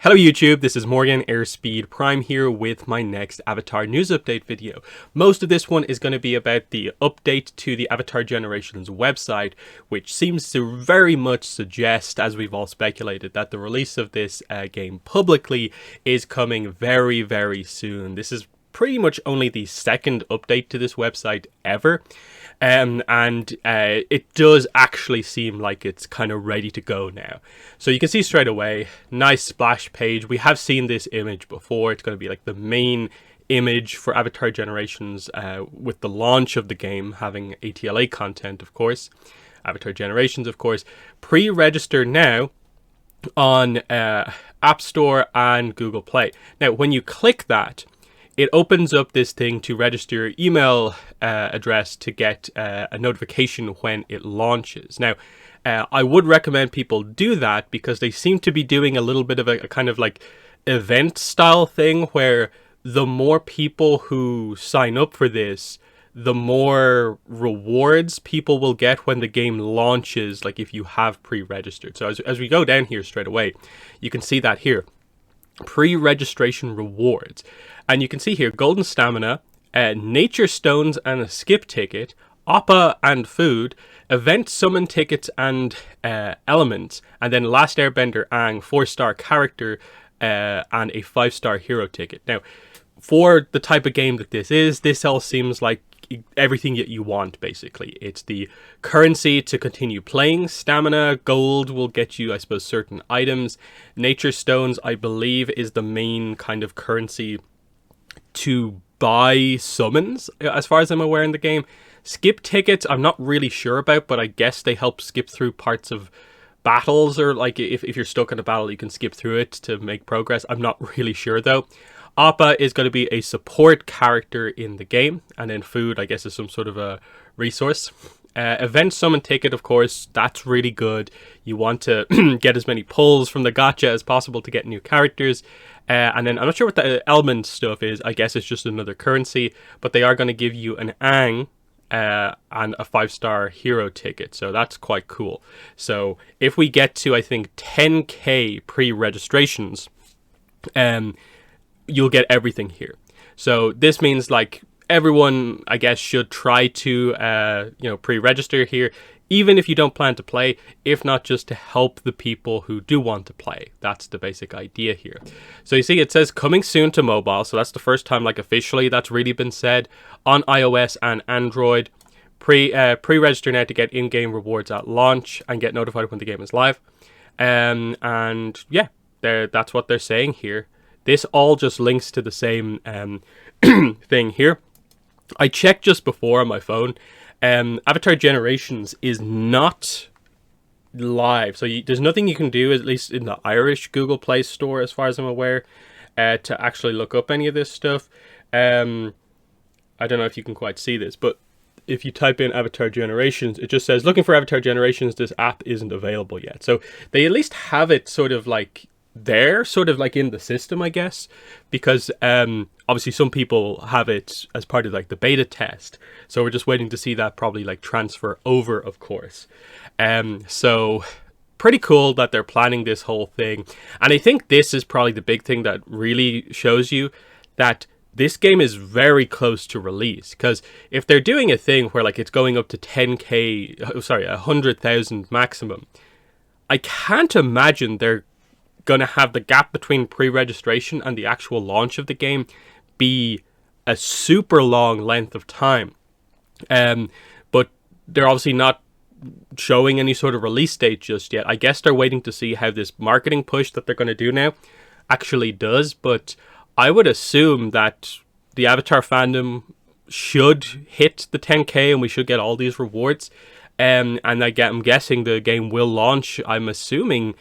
Hello YouTube, this is Morgan Airspeed Prime here with my next Avatar news update video. Most of this one is going to be about the update to the Avatar Generations website, which seems to very much suggest, as we've all speculated, that the release of this game publicly is coming very, very soon. This is pretty much only the second update to this website ever. It does actually seem like it's kind of ready to go now. So you can see straight away, nice splash page. We have seen this image before. It's going to be like the main image for Avatar Generations with the launch of the game having ATLA content, of course. Avatar Generations, of course. Pre-register now on App Store and Google Play. Now, when you click that, it opens up this thing to register your email address to get a notification when it launches. Now, I would recommend people do that because they seem to be doing a little bit of a kind of like event style thing where the more people who sign up for this, the more rewards people will get when the game launches, like if you have pre-registered. So as we go down here straight away, you can see that here. Pre-registration rewards, and you can see here golden stamina, nature stones and a skip ticket, oppa and food, event summon tickets and elements, and then last airbender Aang 4-star character and a 5-star hero ticket. Now, for the type of game that this all seems like everything that you want, basically. It's the currency to continue playing. Stamina, gold will get you, I suppose, certain items. Nature stones, I believe, is the main kind of currency to buy summons, as far as I'm aware in the game. Skip tickets, I'm not really sure about, but I guess they help skip through parts of battles, or like if you're stuck in a battle, you can skip through it to make progress. I'm not really sure, though. Appa is going to be a support character in the game, and then food, I guess, is some sort of a resource. Event summon ticket, of course, that's really good. You want to get as many pulls from the gacha as possible to get new characters. And then I'm not sure what the element stuff is. I guess it's just another currency, but they are going to give you an Aang and a 5-star hero ticket, so that's quite cool. So if we get to, I think, 10k pre-registrations, you'll get everything here. So this means like everyone, I guess, should try to pre-register here, even if you don't plan to play, if not just to help the people who do want to play. That's the basic idea here. So you see it says coming soon to mobile, so that's the first time like officially that's really been said on iOS and Android. Pre-register now to get in-game rewards at launch and get notified when the game is live. And yeah, that's what they're saying here. This all just links to the same thing here. I checked just before on my phone. Avatar Generations is not live. So there's nothing you can do, at least in the Irish Google Play Store, as far as I'm aware, to actually look up any of this stuff. I don't know if you can quite see this, but if you type in Avatar Generations, it just says, looking for Avatar Generations, this app isn't available yet. So they at least have it sort of like there, sort of like in the system, I guess, because obviously some people have it as part of like the beta test, so we're just waiting to see that probably like transfer over, of course. So pretty cool that they're planning this whole thing, and I think this is probably the big thing that really shows you that this game is very close to release, because if they're doing a thing where like it's going up to 100,000 maximum, I can't imagine they're going to have the gap between pre-registration and the actual launch of the game be a super long length of time. But they're obviously not showing any sort of release date just yet. I guess they're waiting to see how this marketing push that they're going to do now actually does, but I would assume that the Avatar fandom should hit the 10k and we should get all these rewards. I'm guessing the game will launch, I'm assuming,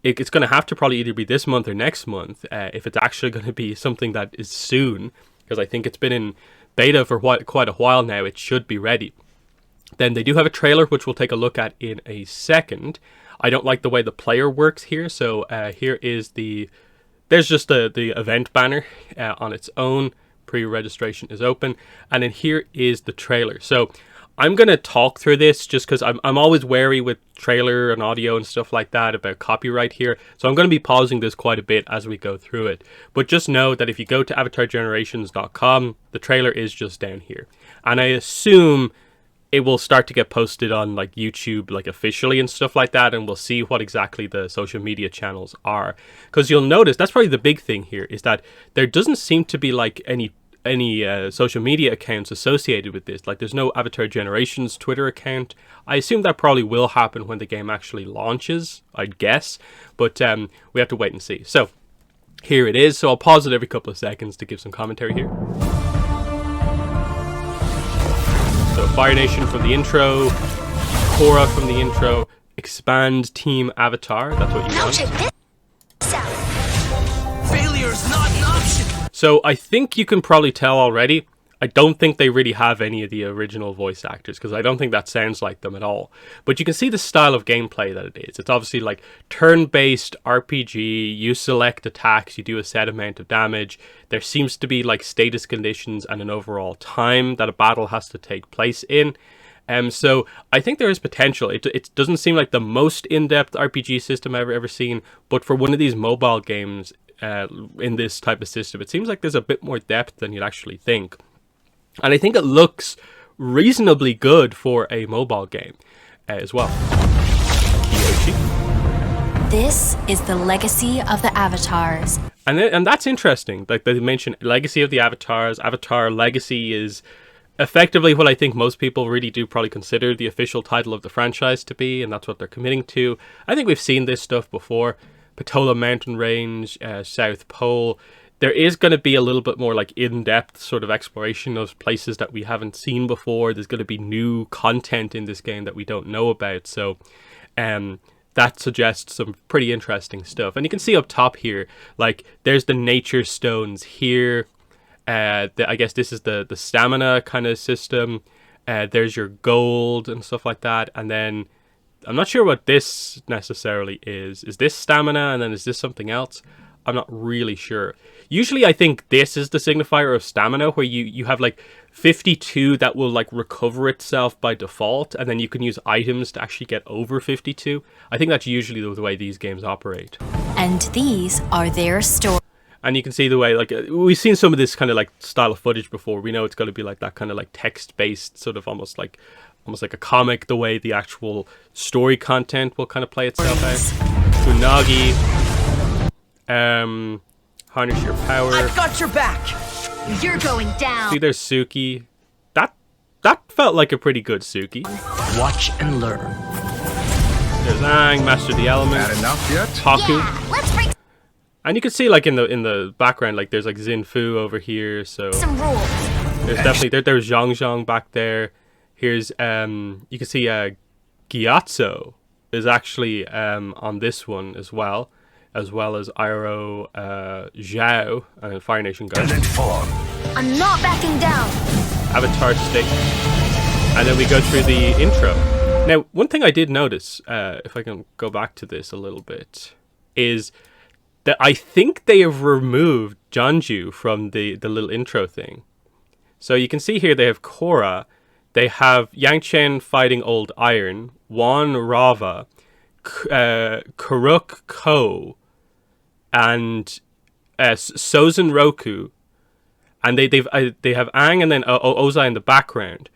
it's going to have to probably either be this month or next month, if it's actually going to be something that is soon, because I think it's been in beta for quite a while now. It should be ready. Then they do have a trailer, which we'll take a look at in a second. I don't like the way the player works here, so here is there's just the event banner on its own. Pre-registration is open, and then here is the trailer. So I'm going to talk through this just because I'm always wary with trailer and audio and stuff like that about copyright here. So I'm going to be pausing this quite a bit as we go through it. But just know that if you go to avatargenerations.com, the trailer is just down here. And I assume it will start to get posted on like YouTube, like officially and stuff like that. And we'll see what exactly the social media channels are. Because you'll notice, that's probably the big thing here, is that there doesn't seem to be like any social media accounts associated with this. Like there's no Avatar Generations Twitter account. I assume that probably will happen when the game actually launches, I'd guess, but we have to wait and see. So here it is. So I'll pause it every couple of seconds to give some commentary here. So Fire Nation from the intro, Korra from the intro, expand Team Avatar, that's what you want. Failure's not an option. So I think you can probably tell already, I don't think they really have any of the original voice actors, because I don't think that sounds like them at all. But you can see the style of gameplay that it is. It's obviously like turn-based RPG, you select attacks, you do a set amount of damage. There seems to be like status conditions and an overall time that a battle has to take place in. So I think there is potential. It doesn't seem like the most in-depth RPG system I've ever seen, but for one of these mobile games, in this type of system, it seems like there's a bit more depth than you'd actually think. And I think it looks reasonably good for a mobile game as well. Kyoshi. This is the legacy of the Avatars. And that's interesting. Like they mentioned, legacy of the Avatars. Avatar Legacy is effectively what I think most people really do probably consider the official title of the franchise to be, and that's what they're committing to. I think we've seen this stuff before. Patola Mountain Range, South Pole. There is going to be a little bit more like in-depth sort of exploration of places that we haven't seen before. There's going to be new content in this game that we don't know about. So that suggests some pretty interesting stuff. And you can see up top here, like there's the nature stones here. I guess this is the stamina kind of system. There's your gold and stuff like that. And then I'm not sure what this necessarily is. Is this stamina and then is this something else? I'm not really sure. Usually I think this is the signifier of stamina, where you have like 52 that will like recover itself by default, and then you can use items to actually get over 52. I think that's usually the way these games operate. And these are their stories. And you can see the way, like, we've seen some of this kind of like style of footage before. We know it's going to be like that kind of like text-based, sort of almost like a comic, the way the actual story content will kind of play itself out. Unagi. Harness your power. I've got your back. You're going down. See, there's Suki. That felt like a pretty good Suki. Watch and learn. There's Aang, Master of the Elements. Not enough yet? Haku. Yeah, let's break And you can see like in the background, like there's like Zinfu over here. So some rules. there's definitely there's Zhang Zhang back there. Here's you can see Gyatso is actually on this one as well as Iroh, Zhao, and Fire Nation guys. I'm not backing down. Avatar State. And then we go through the intro. Now, one thing I did notice, if I can go back to this a little bit, is that I think they have removed Jeonju from the little intro thing. So you can see here they have Korra, they have Yang Chen fighting Old Iron, Wan Rava, Karuk Ko, and Sozin Roku, and they have Aang and then Ozai in the background,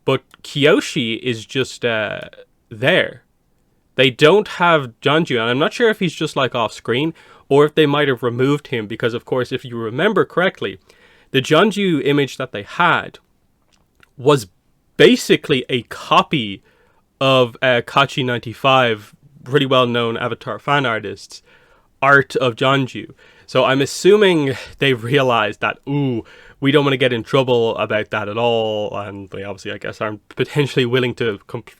but Kyoshi is just there. They don't have Jeonju, and I'm not sure if he's just like off screen or if they might have removed him, because of course, if you remember correctly, the Jeonju image that they had was basically a copy of Kachi95, pretty well-known Avatar fan artist's art of Jeonju. So I'm assuming they realized that, ooh, we don't want to get in trouble about that at all, and they obviously, I guess, aren't potentially willing to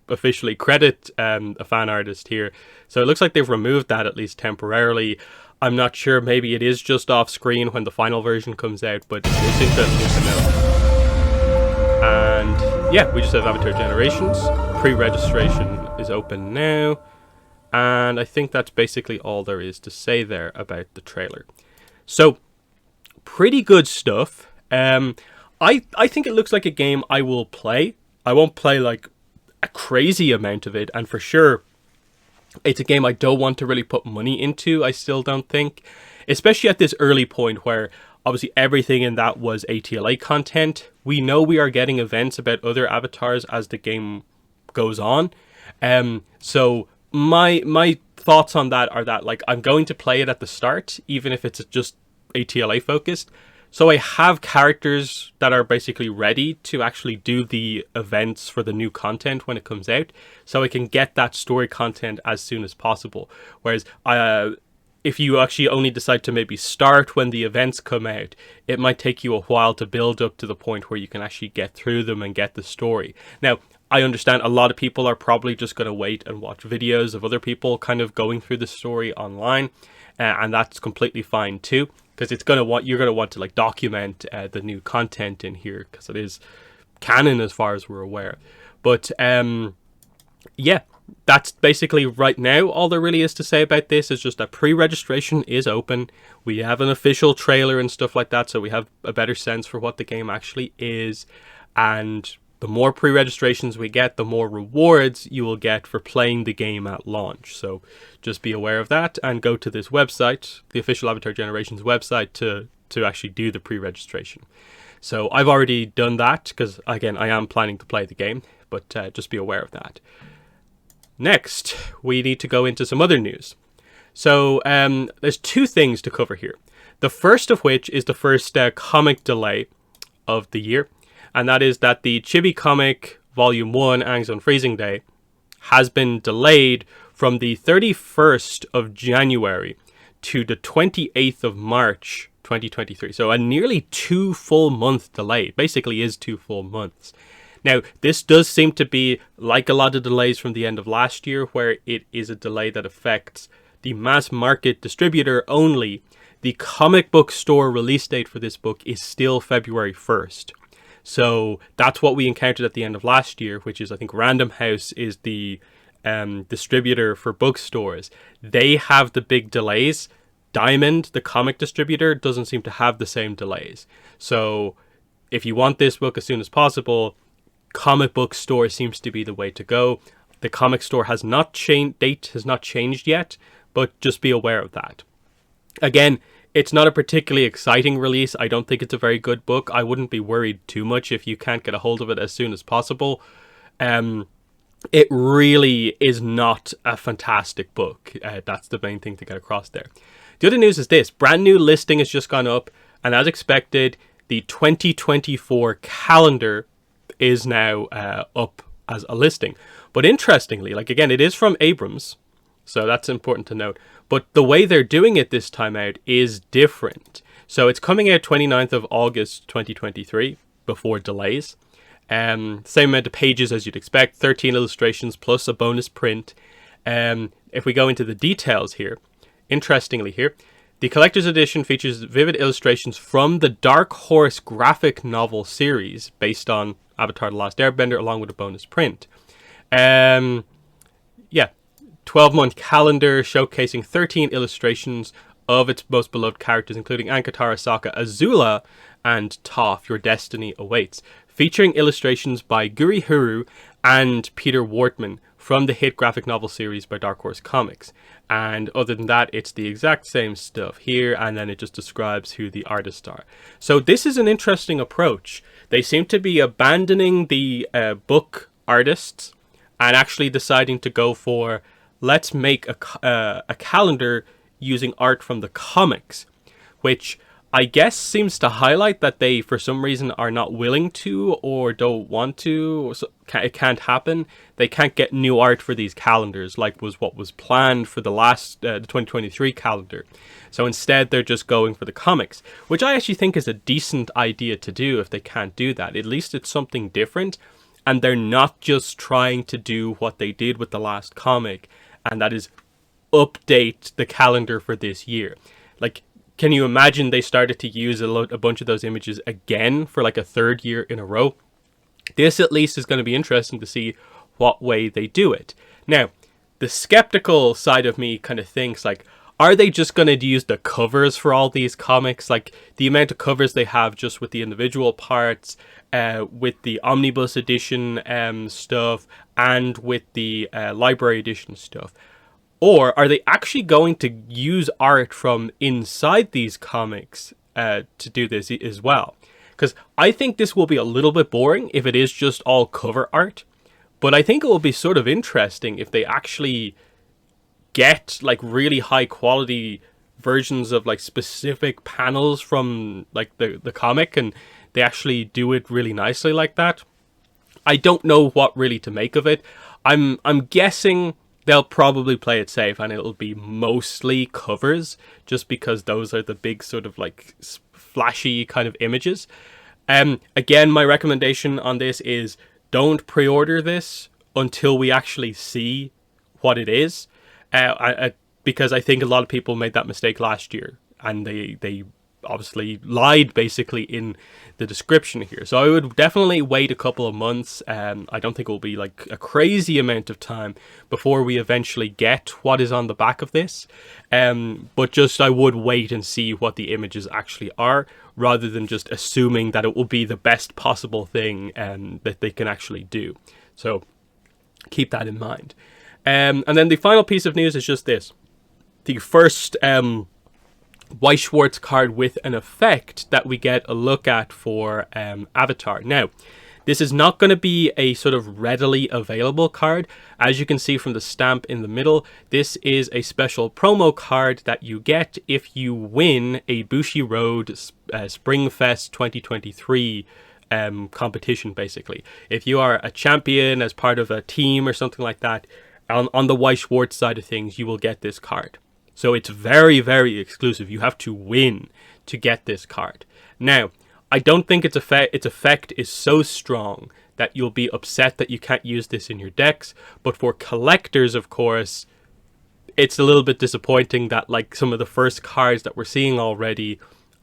officially credit a fan artist here. So it looks like they've removed that, at least temporarily. I'm not sure, maybe it is just off screen when the final version comes out, but it's interesting to know. And yeah, we just have Avatar Generations. Pre-registration is open now. And I think that's basically all there is to say there about the trailer. So, pretty good stuff. I think it looks like a game I will play. I won't play like a crazy amount of it, and for sure it's a game I don't want to really put money into. I still don't think, especially at this early point where obviously everything in that was ATLA content. We know we are getting events about other avatars as the game goes on. So my thoughts on that are that like I'm going to play it at the start, even if it's just ATLA focused. So I have characters that are basically ready to actually do the events for the new content when it comes out, so I can get that story content as soon as possible. Whereas if you actually only decide to maybe start when the events come out, it might take you a while to build up to the point where you can actually get through them and get the story. Now, I understand a lot of people are probably just going to wait and watch videos of other people kind of going through the story online, and that's completely fine too, because you're going to want to like document the new content in here, because it is canon as far as we're aware. But yeah, that's basically right now all there really is to say about this. Is just that pre-registration is open. We have an official trailer and stuff like that, so we have a better sense for what the game actually is. And the more pre-registrations we get, the more rewards you will get for playing the game at launch. So just be aware of that and go to this website, the official Avatar Generations website, to actually do the pre-registration. So I've already done that because, again, I am planning to play the game, but just be aware of that. Next, we need to go into some other news. So there's two things to cover here. The first of which is the first comic delay of the year. And that is that the Chibi comic Volume 1, Ang's Unfreezing Day, has been delayed from the 31st of January to the 28th of March 2023. So a nearly 2 full month delay. It basically is 2 full months. Now, this does seem to be like a lot of delays from the end of last year, where it is a delay that affects the mass market distributor only. The comic book store release date for this book is still February 1st. So that's what we encountered at the end of last year, which is, I think, Random House is the distributor for bookstores. They have the big delays. Diamond, the comic distributor, doesn't seem to have the same delays. So if you want this book as soon as possible, comic book store seems to be the way to go. The comic store has not changed, date has not changed yet, but just be aware of that. Again, it's not a particularly exciting release. I don't think it's a very good book. I wouldn't be worried too much if you can't get a hold of it as soon as possible. It really is not a fantastic book. That's the main thing to get across there. The other news is this. Brand new listing has just gone up, and as expected, the 2024 calendar is now up as a listing. But interestingly, like again, it is from Abrams, so that's important to note. But the way they're doing it this time out is different. So it's coming out 29th of August 2023, before delays. Same amount of pages as you'd expect, 13 illustrations plus a bonus print. If we go into the details here, interestingly here, the collector's edition features vivid illustrations from the Dark Horse graphic novel series based on Avatar: The Last Airbender, along with a bonus print. 12-month calendar showcasing 13 illustrations of its most beloved characters, including Aang, Katara, Sokka, Azula, and Toph. Your destiny awaits. Featuring illustrations by Guri Huru and Peter Wortman from the hit graphic novel series by Dark Horse Comics. And other than that, it's the exact same stuff here, and then it just describes who the artists are. So this is an interesting approach. They seem to be abandoning the book artists and actually deciding to go for, let's make a calendar using art from the comics, which I guess seems to highlight that they, for some reason, are not willing to or don't want to. Or it can't happen. They can't get new art for these calendars, like was what was planned for the 2023 calendar. So instead, they're just going for the comics, which I actually think is a decent idea to do if they can't do that. At least it's something different, and they're not just trying to do what they did with the last comic, and that is update the calendar for this year. Like, can you imagine they started to use a bunch of those images again for like a third year in a row? This at least is going to be interesting to see what way they do it. Now, the skeptical side of me kind of thinks like, are they just going to use the covers for all these comics? Like the amount of covers they have just with the individual parts, with the omnibus edition stuff, and with the library edition stuff. Or are they actually going to use art from inside these comics to do this as well? Because I think this will be a little bit boring if it is just all cover art. But I think it will be sort of interesting if they actually get like really high quality versions of like specific panels from like the comic, and they actually do it really nicely like that. I don't know what really to make of it. I'm guessing they'll probably play it safe and it'll be mostly covers, just because those are the big sort of like flashy kind of images. Again, my recommendation on this is don't pre-order this until we actually see what it is, because I think a lot of people made that mistake last year, and they obviously lied basically in the description here. So I would definitely wait a couple of months. I don't think it will be like a crazy amount of time before we eventually get what is on the back of this. But just I would wait and see what the images actually are, rather than just assuming that it will be the best possible thing that they can actually do. So keep that in mind. And then the final piece of news is just this. The first Weiss Schwarz card with an effect that we get a look at for Avatar. Now, this is not going to be a sort of readily available card. As you can see from the stamp in the middle, this is a special promo card that you get if you win a Bushiroad Springfest 2023 competition, basically. If you are a champion as part of a team or something like that, on the Weiss Schwarz side of things, you will get this card. So it's very, very exclusive. You have to win to get this card. Now, I don't think its effect is so strong that you'll be upset that you can't use this in your decks. But for collectors, of course, it's a little bit disappointing that like some of the first cards that we're seeing already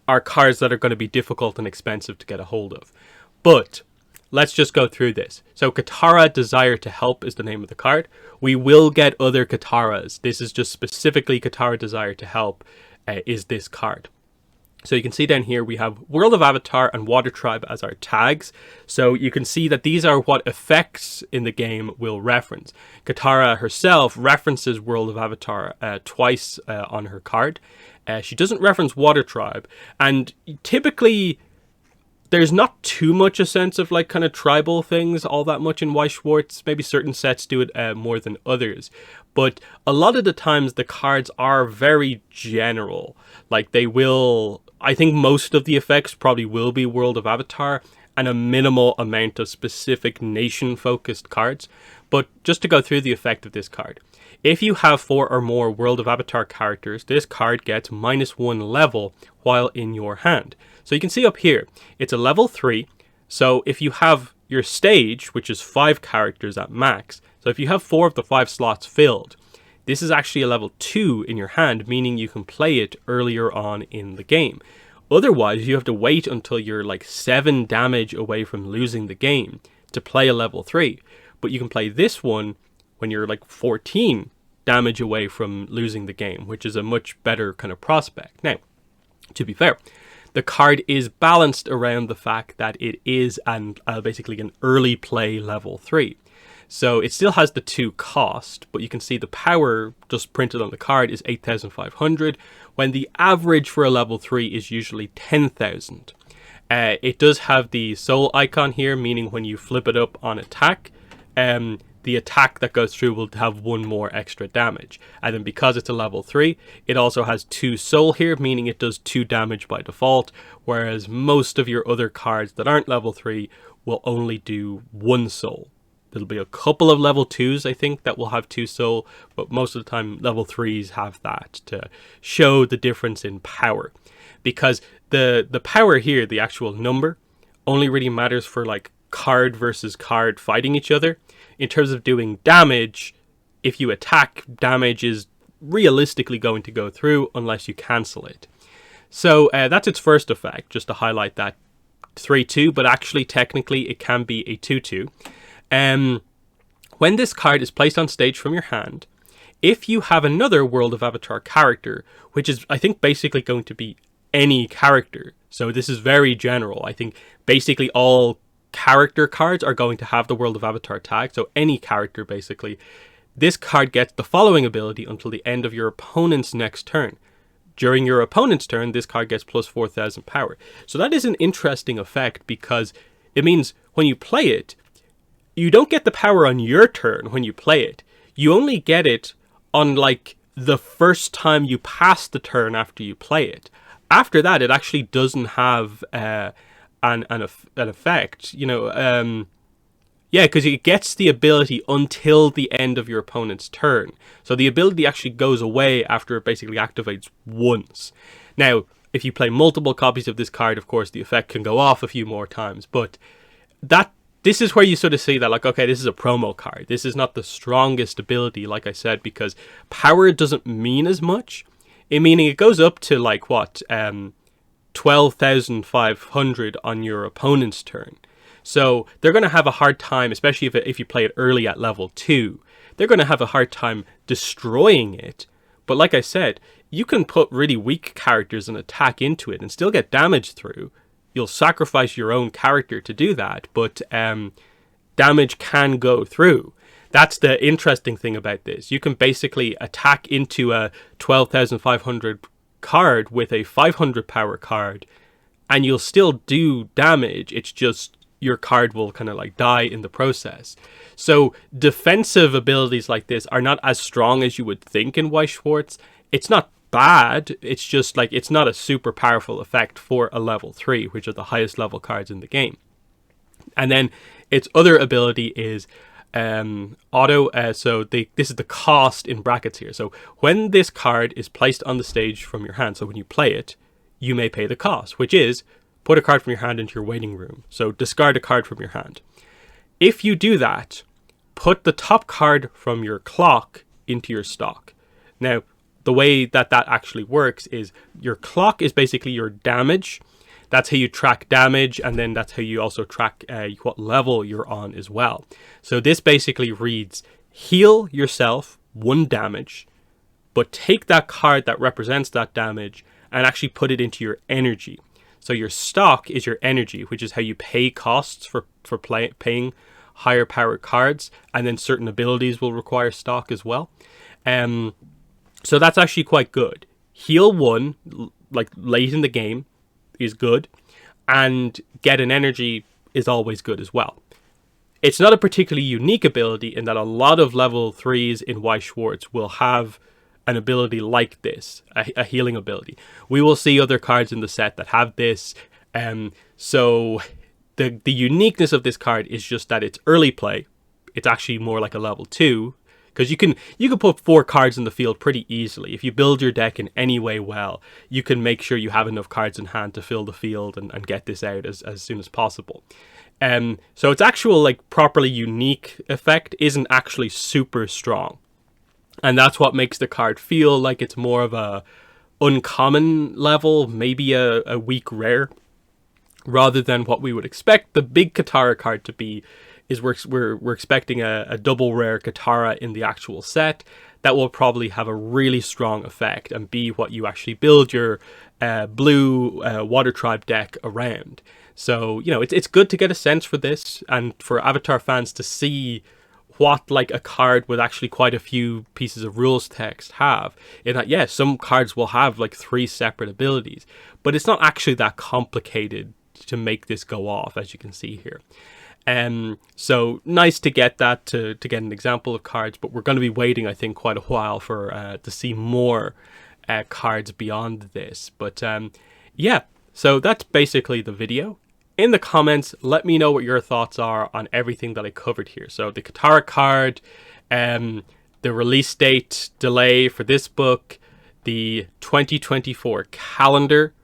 are cards that are going to be difficult and expensive to get a hold of. But let's just go through this. So Katara Desire to Help is the name of the card. We will get other Kataras. This is just specifically Katara Desire to Help is this card. So you can see down here we have World of Avatar and Water Tribe as our tags. So you can see that these are what effects in the game will reference. Katara herself references World of Avatar twice on her card. She doesn't reference Water Tribe. And typically there's not too much a sense of like kind of tribal things all that much in Weiss Schwarz. Maybe certain sets do it more than others. But a lot of the times the cards are very general. Like they will, I think most of the effects probably will be World of Avatar and a minimal amount of specific nation focused cards. But just to go through the effect of this card. If you have 4 or more World of Avatar characters, this card gets -1 level while in your hand. So you can see up here, it's a level 3. So if you have your stage, which is 5 characters at max, so if you have 4 of the 5 slots filled, this is actually a level 2 in your hand, meaning you can play it earlier on in the game. Otherwise, you have to wait until you're like 7 damage away from losing the game to play a level 3. But you can play this one when you're like 14 damage away from losing the game, which is a much better kind of prospect. Now, to be fair, the card is balanced around the fact that it is basically an early play level 3. So it still has the 2 cost, but you can see the power just printed on the card is 8,500, when the average for a level 3 is usually 10,000. It does have the soul icon here, meaning when you flip it up on attack, the attack that goes through will have 1 more extra damage. And then because it's a level 3, it also has 2 soul here, meaning it does 2 damage by default, whereas most of your other cards that aren't level 3 will only do 1 soul. There'll be a couple of level 2s, I think, that will have 2 soul, but most of the time level 3s have that to show the difference in power. Because the power here, the actual number, only really matters for like card versus card fighting each other. In terms of doing damage, if you attack, damage is realistically going to go through unless you cancel it. So that's its first effect, just to highlight that 3-2, but actually technically it can be a 2-2. When this card is placed on stage from your hand, If you have another World of Avatar character, which is, I think, basically going to be any character, so this is very general, I think basically all character cards are going to have the World of Avatar tag, so any character basically, this card gets the following ability until the end of your opponent's next turn. During your opponent's turn, this card gets plus 4,000 power. So that is an interesting effect because it means when you play it, you don't get the power on your turn when you play it. You only get it on like the first time you pass the turn after you play it. After that, it actually doesn't have an effect, you know. Yeah, because it gets the ability until the end of your opponent's turn. So the ability actually goes away after it basically activates once. Now, if you play multiple copies of this card, of course, the effect can go off a few more times. But this is where you sort of see that, like, okay, this is a promo card. This is not the strongest ability, like I said, because power doesn't mean as much. Meaning it goes up to, like, what, 12,500 on your opponent's turn. So they're going to have a hard time, especially if you play it early at level 2, they're going to have a hard time destroying it. But like I said, you can put really weak characters and attack into it and still get damage through. You'll sacrifice your own character to do that, but damage can go through. That's the interesting thing about this. You can basically attack into a 12,500 card with a 500 power card, and you'll still do damage. It's just your card will kind of like die in the process. So defensive abilities like this are not as strong as you would think in Weiss Schwarz. It's not bad, it's just like it's not a super powerful effect for a level 3, which are the highest level cards in the game. And then its other ability is auto, this is the cost in brackets here. So when this card is placed on the stage from your hand, so when you play it, you may pay the cost, which is put a card from your hand into your waiting room. So discard a card from your hand. If you do that, put the top card from your clock into your stock. Now, the way that actually works is your clock is basically your damage. That's how you track damage, and then that's how you also track what level you're on as well. So this basically reads, heal yourself 1 damage, but take that card that represents that damage and actually put it into your energy. So your stock is your energy, which is how you pay costs for paying higher powered cards, and then certain abilities will require stock as well. So that's actually quite good. Heal 1, like late in the game, is good, and get an energy is always good as well. It's not a particularly unique ability in that a lot of level 3s in Weiss Schwarz will have an ability like this, a healing ability. We will see other cards in the set that have this. So the uniqueness of this card is just that it's early play. It's actually more like a level 2, because you can put 4 cards in the field pretty easily. If you build your deck in any way well, you can make sure you have enough cards in hand to fill the field and get this out as soon as possible. So its actual like properly unique effect isn't actually super strong. And that's what makes the card feel like it's more of a uncommon level, maybe a weak rare, rather than what we would expect the big Katara card to be. Is we're expecting a double rare Katara in the actual set that will probably have a really strong effect and be what you actually build your blue Water Tribe deck around. So, you know, it's good to get a sense for this, and for Avatar fans to see what like a card with actually quite a few pieces of rules text have. In that, yes, some cards will have like 3 separate abilities, but it's not actually that complicated to make this go off, as you can see here. So nice to get that, to get an example of cards, but we're going to be waiting, I think, quite a while for to see more cards beyond this. But yeah, so that's basically the video. In the comments, let me know what your thoughts are on everything that I covered here. So the Katara card, the release date delay for this book, the 2024 calendar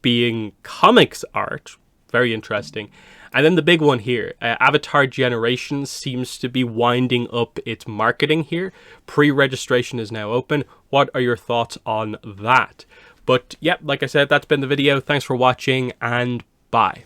being comics art, very interesting. And then the big one here, Avatar Generations seems to be winding up its marketing here. Pre-registration is now open. What are your thoughts on that? But yeah, like I said, that's been the video. Thanks for watching, and bye.